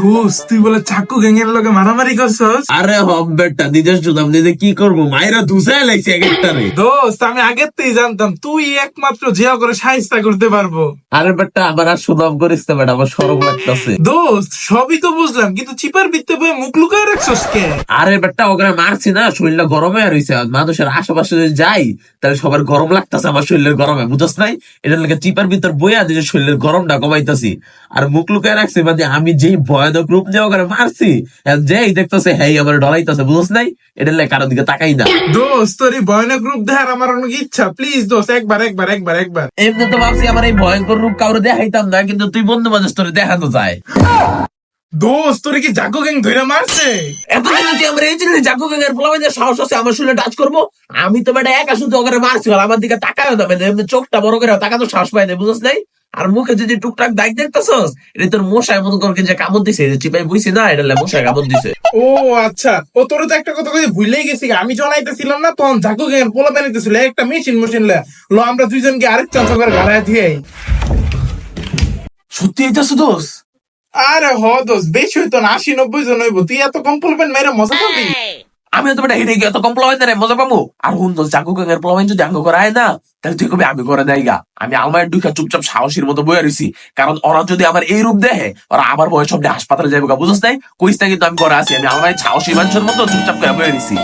দোস্ত তুই বলে চাকু গ্যাং এর লগে মারামারি করছস? আরে হব বেটা নিজের শুধাম নিজে কি করবো মায়েরা ধুসাই লাগছে এক একটারে। দোস্ত আমি আগের থেকেই জানতাম তুই একমাত্র জিয়া করে সাহিস্তা করতে পারবো। আরে বেটা আবার আর সুদাম করিস না বেটা, আমার সরম লাগতেছে। দোস্ত সবই তো বুঝলাম, কিন্তু চিপার ভিত্তে বয়ে মুখ লুকায় রাখছস কে? আরে বেটা ওখানে মারছি না, শরীরটা গরমে আর হইছে। মানুষের আশেপাশে যদি যাই তাহলে সবার গরম লাগতেছে, আমার শরীরের গরমে বুঝছ নাই? এটার লাগে চিপার ভিতর বইয়া দিয়ে শরীরের গরমটা কমাইতেছি আর মুখ লুকায় রাখছি। মানে আমি যেই ভয়ানক রূপ নিয়ে ওখানে মারছি, যেই দেখতেছে হেই আমার ডলাইতেছে বুঝছ নাই? এটার লাগে কারোর দিকে তাকাই না। দোস্ত তোর এই ভয়ানক রূপ দেখার আমার অনেক ইচ্ছা, প্লিজ দোস্ত একবার একবার একবার একবার। এমনি তো ভাবছি আমার এই ভয়ঙ্কর রূপ কাউরে দেখাইতাম না, কিন্তু তুই বন্ধু বান্ধব তোরে দেখানো যায়। দোস্ত তোরে কি জাকু গ্যাং ধরে মারছে? এতদিন তুই আমার এই জিনিস জাকু গ্যাংয়ের পোলাপাইনের সাহস আছে আমার শরীরে টাচ করবো? আমি তো বেটা একা শুধু ওখানে মারছি, আর আমার দিকে তাকায় না, মানে এমনি চোখটা বড় করে তাকানো সাহস পাই না বুঝছ নাই? আর মুখে যদি টুকটাক দাগ দেখতেছস, এটা তোর মশায় মনে কর যে কামড় দিছে, যে চিপাই বুঝছি না, এটা মশায় কামড় দিছে। ও আচ্ছা, ও তোর তো একটা কথা কই ভুলেই গেছি, আমি জলাইতেছিলাম না তখন জাকু গ্যাং এর পোলা বানাইতেছিল একটা মেশিন লো আমরা দুইজনকে আরেক চান্স করে গাড়ায় দিয়ে। সত্যি এইটাছো দোষ? আরে হ দোস্ত, বেশি হইতো না, 80-90 জন হইব, তুই এত কমপ্লিমেন্ট মেরে মজা পাবি। আমি তো বেটা হেরে গিয়ে এত কম পোলাপাইন রে মজা পাবো? আর হুন দোষ জাকু গ্যাংয়ের পোলাপাইন যদি আঙ্গ করায় না, তাহলে তুই কবি আমি করে দেয় গা। আমি আলমারির ঢুকা চুপচাপ সাহসীর মতো বয়ে রইছি, কারণ ওরা যদি আমার এই রূপ দেখে ওরা আবার বয়স সব হাসপাতালে যাবো গা বুঝছ নাই? কইস না কিন্তু আমি করে আছি, আমি আলমারির সাহসী মানুষের মতো চুপচাপ করে বয়ে রইছি।